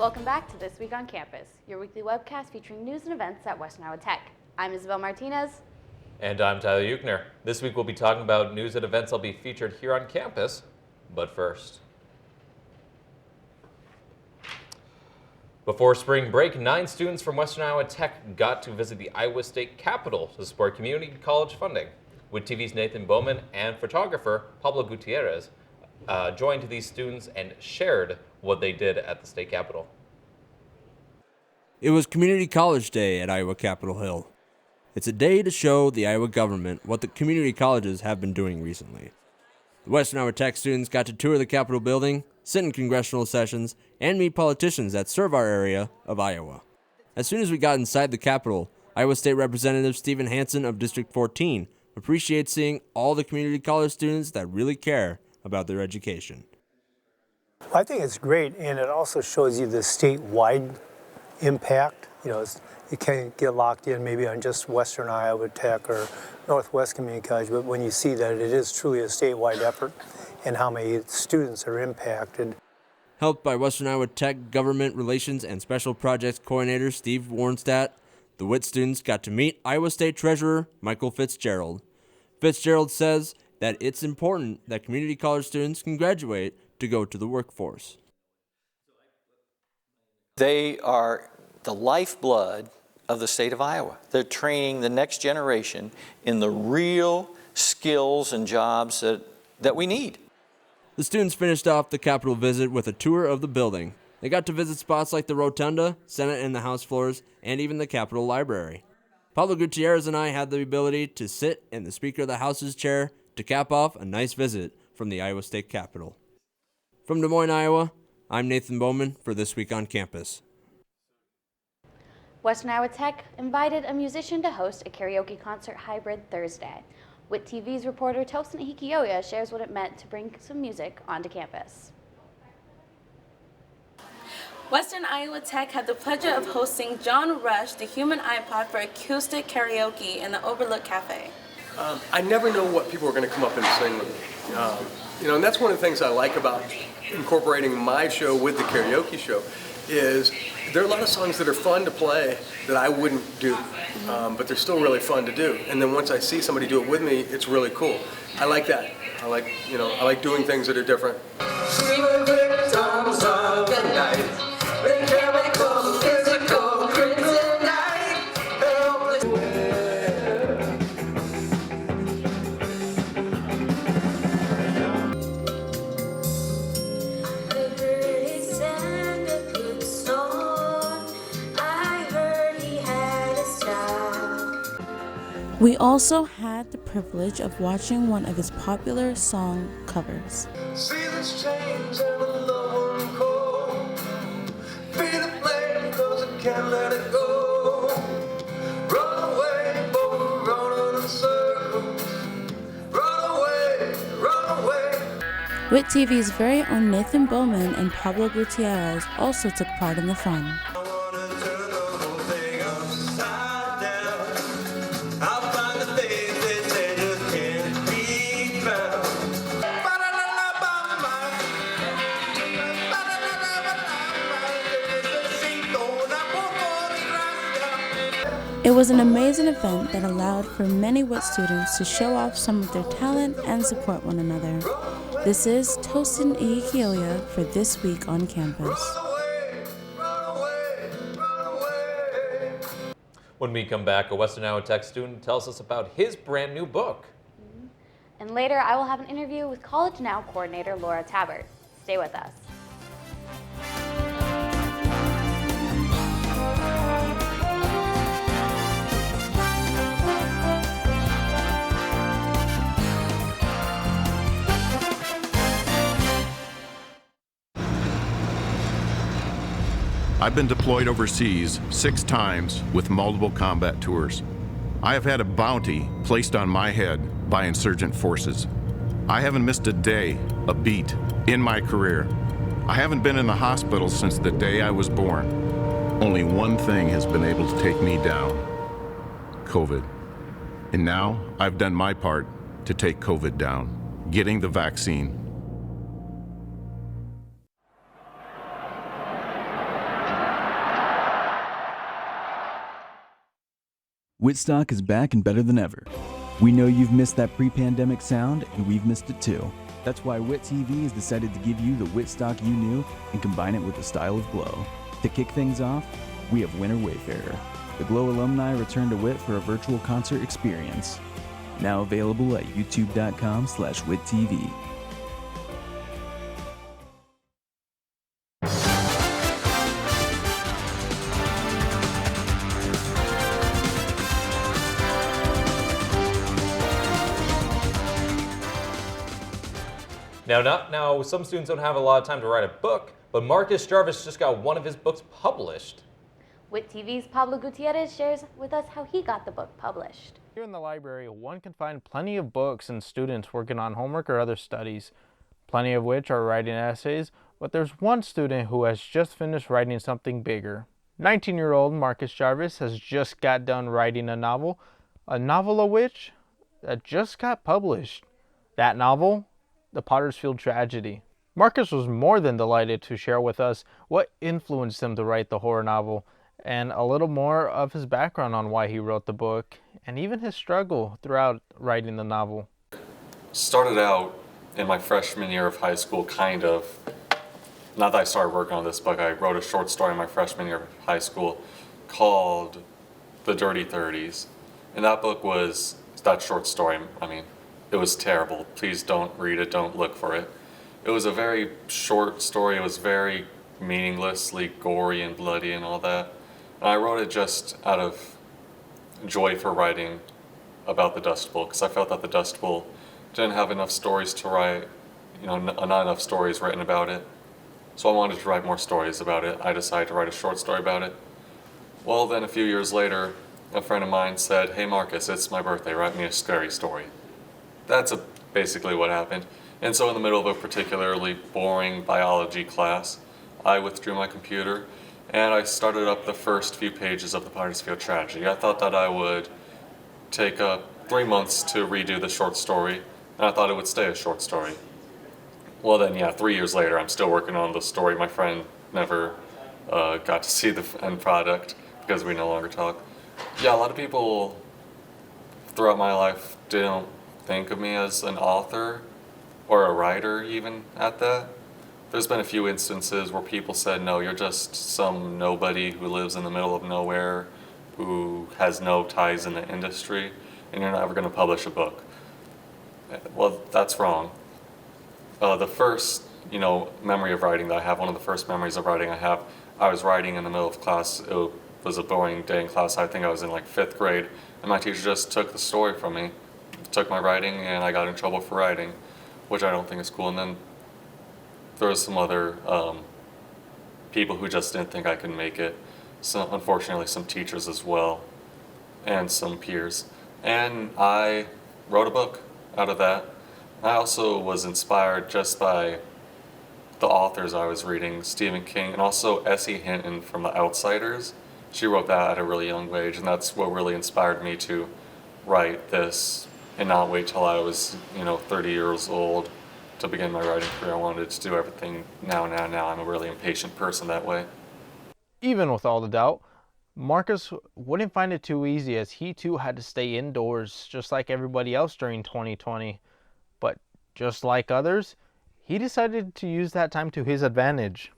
Welcome back to This Week on Campus, your weekly webcast featuring news and events at Western Iowa Tech. I'm Isabel Martinez. And I'm Tyler Euchner. This week we'll be talking about news and events that'll be featured here on campus. But first, before spring break, 9 students from Western Iowa Tech got to visit the Iowa State Capitol to support community college funding. WIT TV's Nathan Bowman and photographer Pablo Gutierrez joined these students and shared what they did at the state capitol. It was Community College Day at Iowa Capitol Hill. It's a day to show the Iowa government what the community colleges have been doing recently. The Western Iowa Tech students got to tour the Capitol building, sit in congressional sessions, and meet politicians that serve our area of Iowa. As soon as we got inside the Capitol, Iowa State Representative Stephen Hansen of District 14 appreciates seeing all the community college students that really care about their education. I think it's great, and it also shows you the statewide impact. You know, you can't get locked in maybe on just Western Iowa Tech or Northwest Community College, but when you see that it is truly a statewide effort and how many students are impacted. Helped by Western Iowa Tech Government Relations and Special Projects Coordinator Steve Warnstadt, the WIT students got to meet Iowa State Treasurer Michael Fitzgerald. Fitzgerald says that it's important that community college students can graduate to go to the workforce. They are the lifeblood of the state of Iowa. They're training the next generation in the real skills and jobs that we need. The students finished off the Capitol visit with a tour of the building. They got to visit spots like the Rotunda, Senate and the House floors, and even the Capitol Library. Pablo Gutierrez and I had the ability to sit in the Speaker of the House's chair to cap off a nice visit from the Iowa State Capitol. From Des Moines, Iowa, I'm Nathan Bowman for This Week on Campus. Western Iowa Tech invited a musician to host a karaoke concert hybrid Thursday. WIT TV's reporter Tosin Ihikioya shares what it meant to bring some music onto campus. Western Iowa Tech had the pleasure of hosting John Rush, the Human iPod, for acoustic karaoke in the Overlook Cafe. I never know what people are going to come up and sing with me. And that's one of the things I like about incorporating my show with the karaoke show is there are a lot of songs that are fun to play that I wouldn't do, but they're still really fun to do. And then once I see somebody do it with me, it's really cool. I like that. I like doing things that are different. We also had the privilege of watching one of his popular song covers. Seasons change and the love won't cold. Feel the flame cause I can't let it go. Run away, both running in circles. Run away. WIT TV's very own Nathan Bowman and Pablo Gutierrez also took part in the fun. It was an amazing event that allowed for many WIT students to show off some of their talent and support one another. This is Tosin Ihikioya for This Week on Campus. When we come back, a Western Iowa Tech student tells us about his brand new book. And later, I will have an interview with College Now coordinator Laura Tabbert. Stay with us. I've been deployed overseas 6 times with multiple combat tours. I have had a bounty placed on my head by insurgent forces. I haven't missed a day, a beat, in my career. I haven't been in the hospital since the day I was born. Only one thing has been able to take me down: COVID. And now I've done my part to take COVID down, getting the vaccine. Whitstock is back and better than ever. We know you've missed that pre-pandemic sound, and we've missed it too. That's why WIT TV has decided to give you the Whitstock you knew and combine it with the style of Glow. To kick things off, we have Winter Wayfarer. The Glow alumni return to WIT for a virtual concert experience. Now available at youtube.com/WITTV. Now, some students don't have a lot of time to write a book, but Marcus Jarvis just got one of his books published. WIT TV's Pablo Gutierrez shares with us how he got the book published. Here in the library, one can find plenty of books and students working on homework or other studies, plenty of which are writing essays, but there's one student who has just finished writing something bigger. 19-year-old Marcus Jarvis has just got done writing a novel of which that just got published. That novel, The Pottersfield Tragedy. Marcus was more than delighted to share with us what influenced him to write the horror novel, and a little more of his background on why he wrote the book, and even his struggle throughout writing the novel. Started out in my freshman year of high school, kind of. Not that I started working on this book, I wrote a short story in my freshman year of high school called The Dirty 30s. And that book was, that short story, it was terrible. Please don't read it, don't look for it. It was a very short story, it was very meaninglessly gory and bloody and all that. And I wrote it just out of joy for writing about the Dust Bowl, because I felt that the Dust Bowl didn't have enough stories to write, not enough stories written about it. So I wanted to write more stories about it. I decided to write a short story about it. Well, then a few years later, a friend of mine said, "Hey Marcus, it's my birthday, write me a scary story." That's basically what happened. And so in the middle of a particularly boring biology class, I withdrew my computer and I started up the first few pages of the Pottersfield Tragedy. I thought that I would take 3 months to redo the short story, and I thought it would stay a short story. Well then, 3 years later, I'm still working on the story. My friend never got to see the end product because we no longer talk. A lot of people throughout my life didn't think of me as an author or a writer even at that. There's been a few instances where people said, "No, you're just some nobody who lives in the middle of nowhere, who has no ties in the industry, and you're never going to publish a book." Well, that's wrong. The first, memory of writing that I have, one of the first memories of writing I have, I was writing in the middle of class. It was a boring day in class. I think I was in 5th grade, and my teacher just took the story from me, took my writing, and I got in trouble for writing, which I don't think is cool. And then there was some other people who just didn't think I could make it. So unfortunately, some teachers as well, and some peers. And I wrote a book out of that. I also was inspired just by the authors I was reading, Stephen King, and also S.E. Hinton from The Outsiders. She wrote that at a really young age, and that's what really inspired me to write this and not wait till I was, 30 years old to begin my writing career. I wanted to do everything now. I'm a really impatient person that way. Even with all the doubt, Marcus wouldn't find it too easy, as he too had to stay indoors just like everybody else during 2020. But just like others, he decided to use that time to his advantage.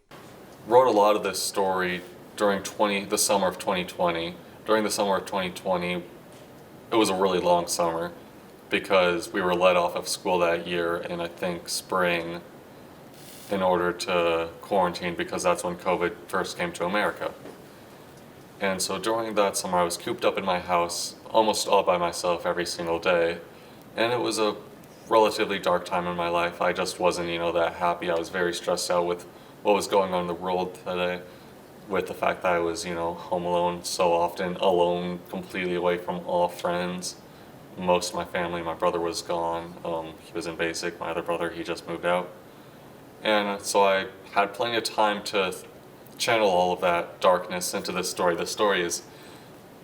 Wrote a lot of this story during the summer of 2020. During the summer of 2020, it was a really long summer because we were let off of school that year in, I think, spring in order to quarantine, because that's when COVID first came to America. And so during that summer, I was cooped up in my house almost all by myself every single day. And it was a relatively dark time in my life. I just wasn't, that happy. I was very stressed out with what was going on in the world today, with the fact that I was, home alone so often, alone, completely away from all friends. Most of my family, my brother was gone. He was in basic. My other brother, he just moved out. And so I had plenty of time to channel all of that darkness into this story. The story is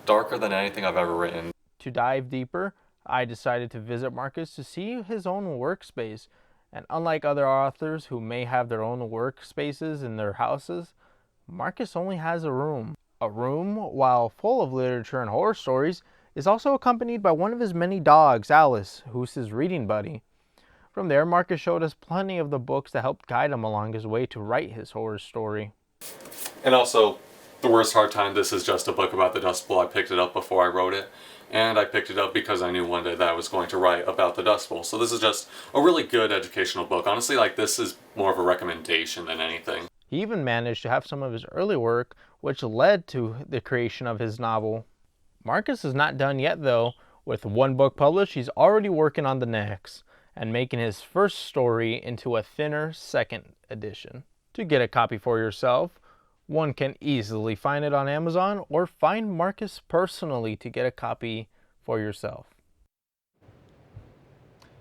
darker than anything I've ever written. To dive deeper, I decided to visit Marcus to see his own workspace. And unlike other authors who may have their own workspaces in their houses, Marcus only has a room. A room, while full of literature and horror stories, is also accompanied by one of his many dogs, Alice, who's his reading buddy. From there, Marcus showed us plenty of the books that helped guide him along his way to write his horror story. And also, The Worst Hard Time, this is just a book about the Dust Bowl. I picked it up before I wrote it, and I picked it up because I knew one day that I was going to write about the Dust Bowl. So this is just a really good educational book. Honestly, like, this is more of a recommendation than anything. He even managed to have some of his early work, which led to the creation of his novel. Marcus is not done yet, though. With one book published, he's already working on the next, and making his first story into a thinner second edition. To get a copy for yourself, one can easily find it on Amazon or find Marcus personally to get a copy for yourself.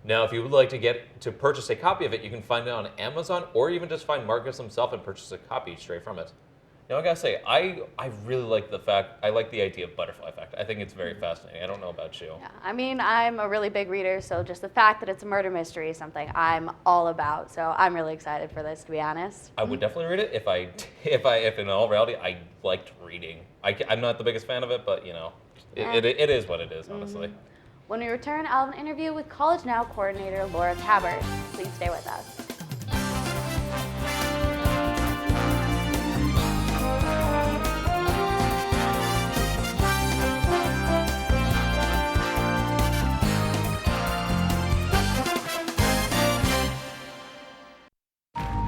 Now, if you would like to purchase a copy of it, you can find it on Amazon, or even just find Marcus himself and purchase a copy straight from it. Now, I gotta say, I really like I like the idea of butterfly effect. I think it's very fascinating. I don't know about you. Yeah, I mean, I'm a really big reader, so just the fact that it's a murder mystery is something I'm all about. So I'm really excited for this, to be honest. I would definitely read it if in all reality I liked reading. I'm not the biggest fan of it, but you know, it is what it is, honestly. When we return, I'll have an interview with College Now coordinator Laura Tabert. Please stay with us.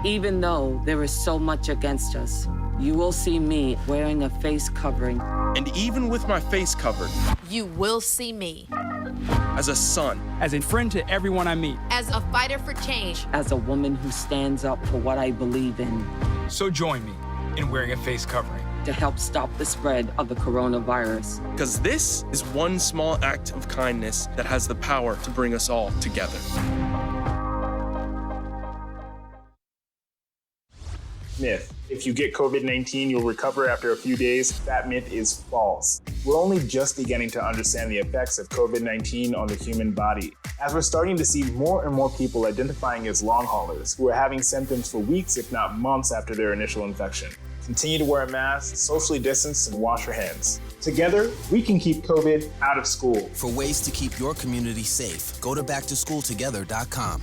Even though there is so much against us, you will see me wearing a face covering. And even with my face covered, you will see me as a son, as a friend to everyone I meet, as a fighter for change, as a woman who stands up for what I believe in. So join me in wearing a face covering to help stop the spread of the coronavirus. Because this is one small act of kindness that has the power to bring us all together. Myth. If you get COVID-19, you'll recover after a few days. That myth is false. We're only just beginning to understand the effects of COVID-19 on the human body, as we're starting to see more and more people identifying as long haulers who are having symptoms for weeks, if not months, after their initial infection. Continue to wear a mask, socially distance, and wash your hands. Together, we can keep COVID out of school. For ways to keep your community safe, go to backtoschooltogether.com.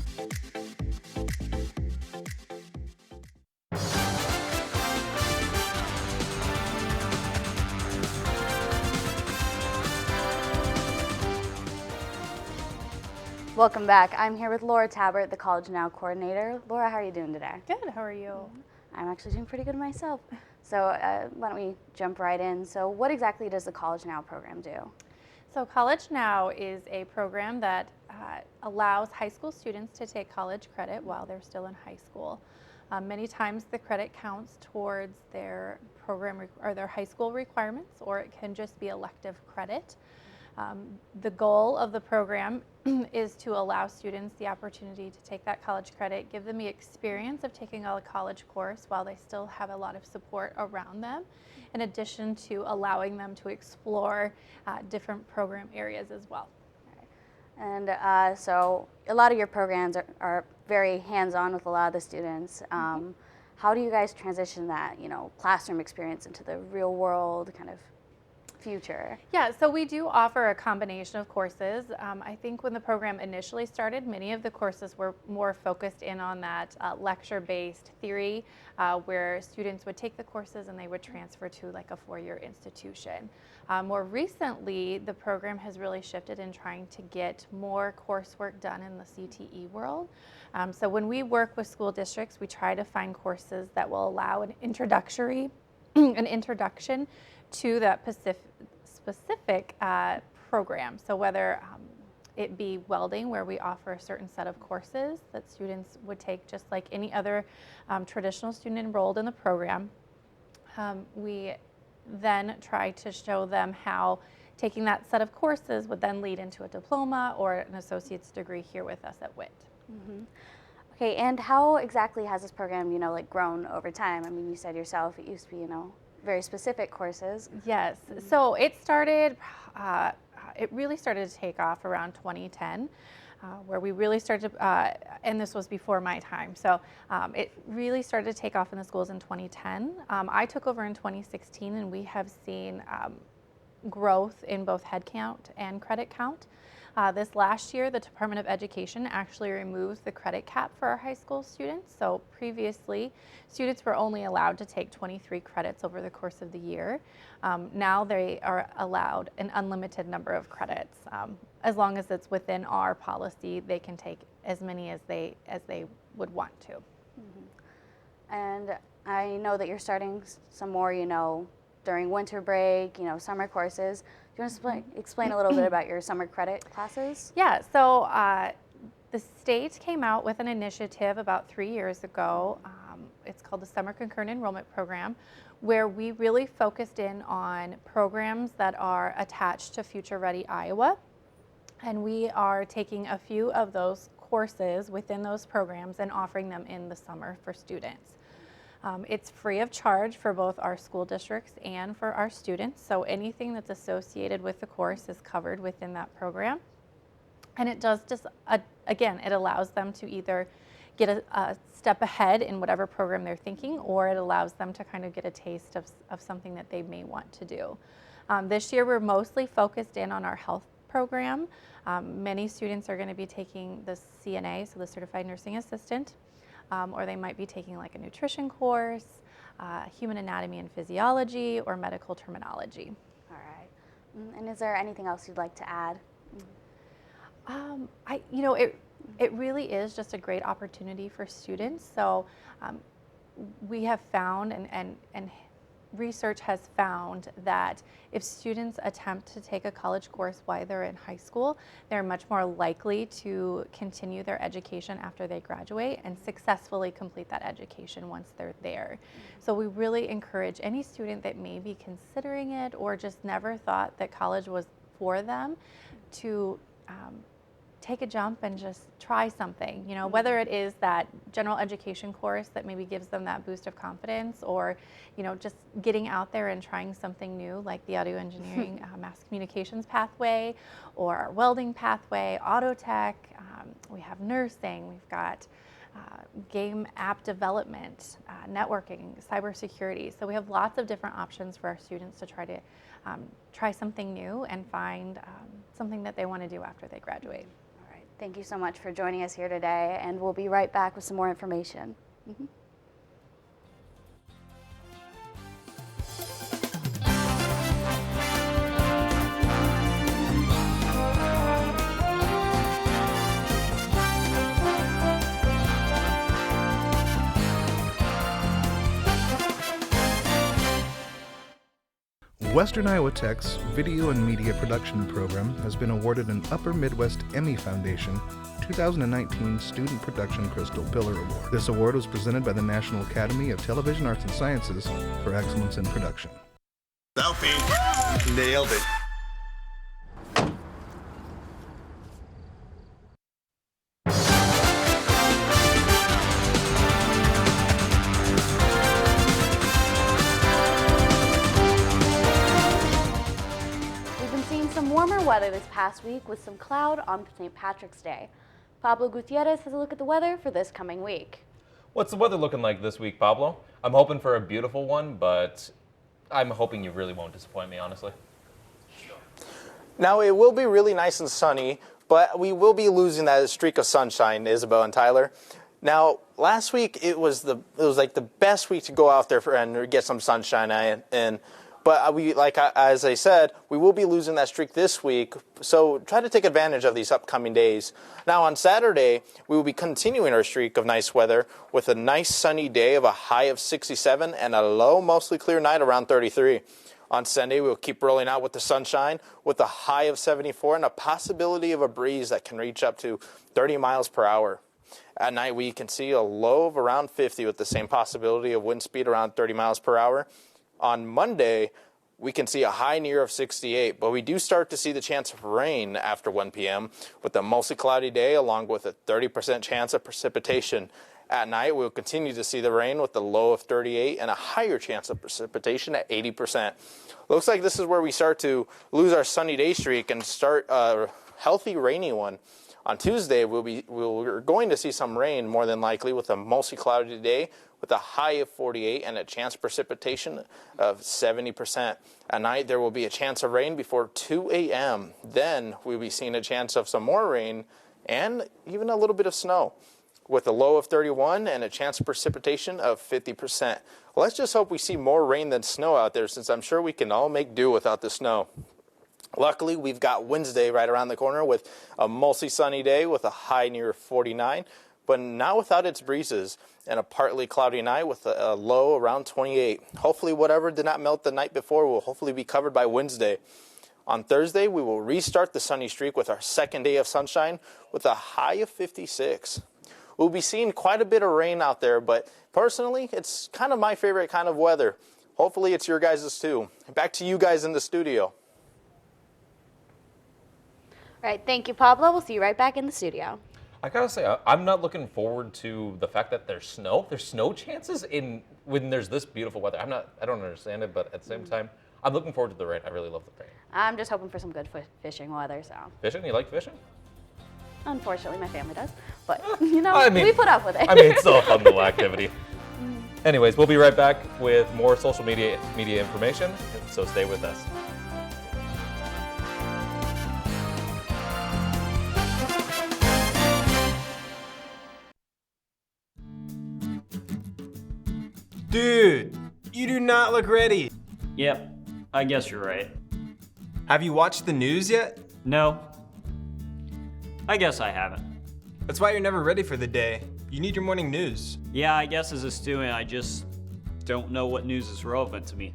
Welcome back. I'm here with Laura Tabert, the College Now coordinator. Laura, how are you doing today? Good. How are you? I'm actually doing pretty good myself. So why don't we jump right in? So what exactly does the College Now program do? So College Now is a program that allows high school students to take college credit while they're still in high school. Many times the credit counts towards their program or their high school requirements, or it can just be elective credit. The goal of the program is to allow students the opportunity to take that college credit, give them the experience of taking a college course while they still have a lot of support around them, in addition to allowing them to explore different program areas as well. And so a lot of your programs are very hands-on with a lot of the students. How do you guys transition that, classroom experience into the real world kind of future? Yeah, so we do offer a combination of courses. I think when the program initially started, many of the courses were more focused in on that lecture-based theory, where students would take the courses and they would transfer to like a four-year institution. More recently, the program has really shifted in trying to get more coursework done in the CTE world. So when we work with school districts, we try to find courses that will allow an introduction to that specific program. So whether it be welding, where we offer a certain set of courses that students would take just like any other traditional student enrolled in the program, we then try to show them how taking that set of courses would then lead into a diploma or an associate's degree here with us at WIT. Mm-hmm. Okay, and how exactly has this program, grown over time? I mean, you said yourself it used to be, very specific courses. Yes, so it started, it really started to take off around 2010, where we really started, and this was before my time, so it really started to take off in the schools in 2010. I took over in 2016, and we have seen growth in both head count and credit count. This last year, the Department of Education actually removed the credit cap for our high school students. So previously, students were only allowed to take 23 credits over the course of the year. Now they are allowed an unlimited number of credits. As long as it's within our policy, they can take as many as they would want to. And I know that you're starting some more, during winter break, summer courses. Do you want to explain a little bit about your summer credit classes? Yeah, so the state came out with an initiative about 3 years ago. It's called the Summer Concurrent Enrollment Program, where we really focused in on programs that are attached to Future Ready Iowa. And we are taking a few of those courses within those programs and offering them in the summer for students. It's free of charge for both our school districts and for our students, so anything that's associated with the course is covered within that program. And it does just, again, it allows them to either get a step ahead in whatever program they're thinking, or it allows them to kind of get a taste of something that they may want to do. This year we're mostly focused in on our health program. Many students are going to be taking the CNA, so the Certified Nursing Assistant, or they might be taking like a nutrition course, human anatomy and physiology, or medical terminology. All right. And is there anything else you'd like to add? It really is just a great opportunity for students. So we have found, and research has found, that if students attempt to take a college course while they're in high school, they're much more likely to continue their education after they graduate and successfully complete that education once they're there. So we really encourage any student that may be considering it or just never thought that college was for them to take a jump and just try something, whether it is that general education course that maybe gives them that boost of confidence, or, just getting out there and trying something new like the audio engineering mass communications pathway, or our welding pathway, auto tech, we have nursing, we've got game app development, networking, cybersecurity. So we have lots of different options for our students to try to try something new and find something that they want to do after they graduate. Thank you so much for joining us here today, and we'll be right back with some more information. Western Iowa Tech's Video and Media Production Program has been awarded an Upper Midwest Emmy Foundation 2019 Student Production Crystal Pillar Award. This award was presented by the National Academy of Television Arts and Sciences for excellence in production. Selfie! Nailed it. Warmer weather this past week with some cloud on St. Patrick's Day. Pablo Gutierrez has a look at the weather for this coming week. What's the weather looking like this week, Pablo? I'm hoping for a beautiful one, but I'm hoping you really won't disappoint me, honestly. Now, it will be really nice and sunny, but we will be losing that streak of sunshine, Isabel and Tyler. Now, last week it was like the best week to go out there and get some sunshine in. But as I said, we will be losing that streak this week, so try to take advantage of these upcoming days. Now on Saturday, we will be continuing our streak of nice weather with a nice sunny day of a high of 67 and a low, mostly clear night around 33. On Sunday, we'll keep rolling out with the sunshine with a high of 74 and a possibility of a breeze that can reach up to 30 miles per hour. At night, we can see a low of around 50 with the same possibility of wind speed around 30 miles per hour. On Monday, we can see a high near of 68, but we do start to see the chance of rain after 1 p.m. with a mostly cloudy day along with a 30% chance of precipitation. At night, we'll continue to see the rain with a low of 38 and a higher chance of precipitation at 80%. Looks like this is where we start to lose our sunny day streak and start healthy rainy one. On Tuesday, we're going to see some rain, more than likely, with a mostly cloudy day with a high of 48 and a chance of precipitation of 70%. At night, there will be a chance of rain before 2 a.m. Then we'll be seeing a chance of some more rain and even a little bit of snow, with a low of 31 and a chance of precipitation of 50%. Well, let's just hope we see more rain than snow out there, since I'm sure we can all make do without the snow. Luckily, we've got Wednesday right around the corner with a mostly sunny day with a high near 49, but not without its breezes, and a partly cloudy night with a low around 28. Hopefully, whatever did not melt the night before will hopefully be covered by Wednesday. On Thursday, we will restart the sunny streak with our second day of sunshine with a high of 56. We'll be seeing quite a bit of rain out there, but personally, it's kind of my favorite kind of weather. Hopefully, it's your guys' too. Back to you guys in the studio. All right, thank you, Pablo. We'll see you right back in the studio. I gotta say, I'm not looking forward to the fact that there's snow. There's snow chances when there's this beautiful weather. I don't understand it, but at the same time, I'm looking forward to the rain. I really love the rain. I'm just hoping for some good fishing weather, so. Fishing? You like fishing? Unfortunately, my family does, but you know, we put up with it. I mean, it's still a fun little activity. Anyways, we'll be right back with more social media information, so stay with us. Dude, you do not look ready. Yep, I guess you're right. Have you watched the news yet? No. I guess I haven't. That's why you're never ready for the day. You need your morning news. Yeah, I guess as a student, I just don't know what news is relevant to me.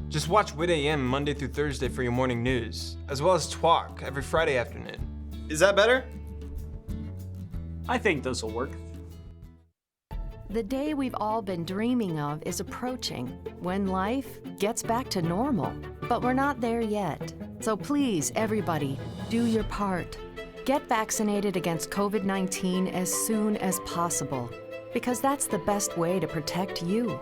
Just watch WIT AM Monday through Thursday for your morning news, as well as TWalk every Friday afternoon. Is that better? I think this will work. The day we've all been dreaming of is approaching, when life gets back to normal. But we're not there yet. So please, everybody, do your part. Get vaccinated against COVID-19 as soon as possible, because that's the best way to protect you.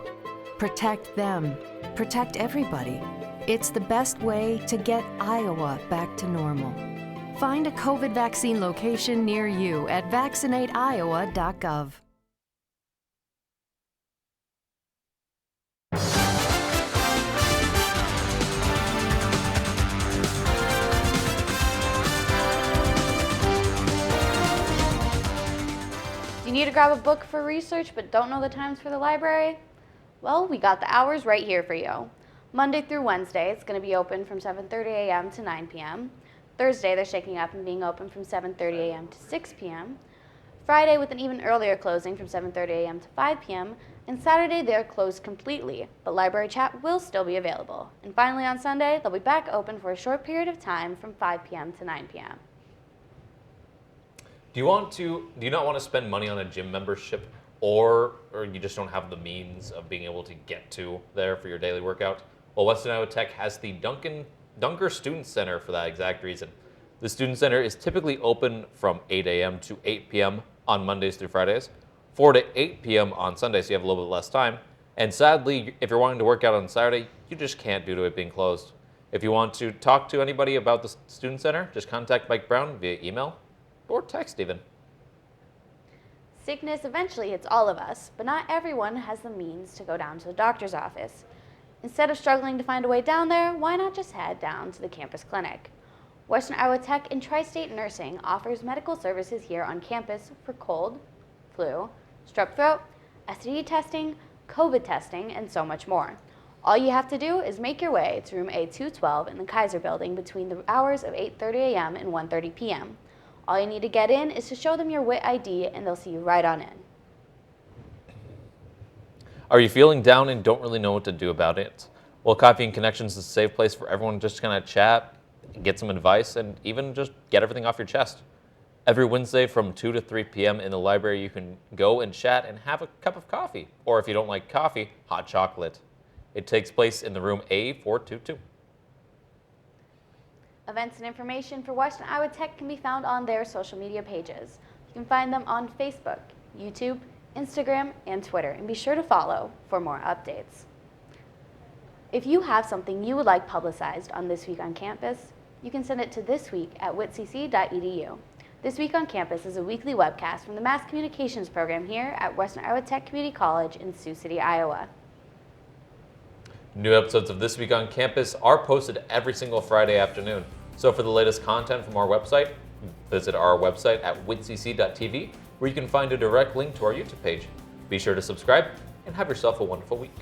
Protect them. Protect everybody. It's the best way to get Iowa back to normal. Find a COVID vaccine location near you at vaccinateiowa.gov. You need to grab a book for research but don't know the times for the library? Well, we got the hours right here for you. Monday through Wednesday, it's going to be open from 7:30 a.m. to 9 p.m. Thursday, they're shaking up and being open from 7:30 a.m. to 6 p.m. Friday, with an even earlier closing from 7:30 a.m. to 5 p.m. And Saturday, they're closed completely, but library chat will still be available. And finally, on Sunday, they'll be back open for a short period of time from 5 p.m. to 9 p.m. Do you not want to spend money on a gym membership, or you just don't have the means of being able to get to there for your daily workout? Well, Western Iowa Tech has the Dunker Student Center for that exact reason. The Student Center is typically open from 8 a.m. to 8 p.m. on Mondays through Fridays, 4 to 8 p.m. on Sundays, so you have a little bit less time. And sadly, if you're wanting to work out on Saturday, you just can't due to it being closed. If you want to talk to anybody about the Student Center, just contact Mike Brown via email or text even. Sickness eventually hits all of us, but not everyone has the means to go down to the doctor's office. Instead of struggling to find a way down there, why not just head down to the campus clinic? Western Iowa Tech and Tri-State Nursing offers medical services here on campus for cold, flu, strep throat, STD testing, COVID testing, and so much more. All you have to do is make your way to room A212 in the Kaiser building between the hours of 8:30 a.m. and 1:30 p.m. All you need to get in is to show them your WIT ID and they'll see you right on in. Are you feeling down and don't really know what to do about it? Well, Coffee and Connections is a safe place for everyone to just kind of chat, get some advice, and even just get everything off your chest. Every Wednesday from 2 to 3 p.m. in the library, you can go and chat and have a cup of coffee. Or if you don't like coffee, hot chocolate. It takes place in the room A422. Events and information for Western Iowa Tech can be found on their social media pages. You can find them on Facebook, YouTube, Instagram, and Twitter, and be sure to follow for more updates. If you have something you would like publicized on This Week on Campus, you can send it to thisweek@whitcc.edu. This Week on Campus is a weekly webcast from the Mass Communications program here at Western Iowa Tech Community College in Sioux City, Iowa. New episodes of This Week on Campus are posted every single Friday afternoon. So for the latest content from our website, visit our website at whitcc.tv, where you can find a direct link to our YouTube page. Be sure to subscribe and have yourself a wonderful week.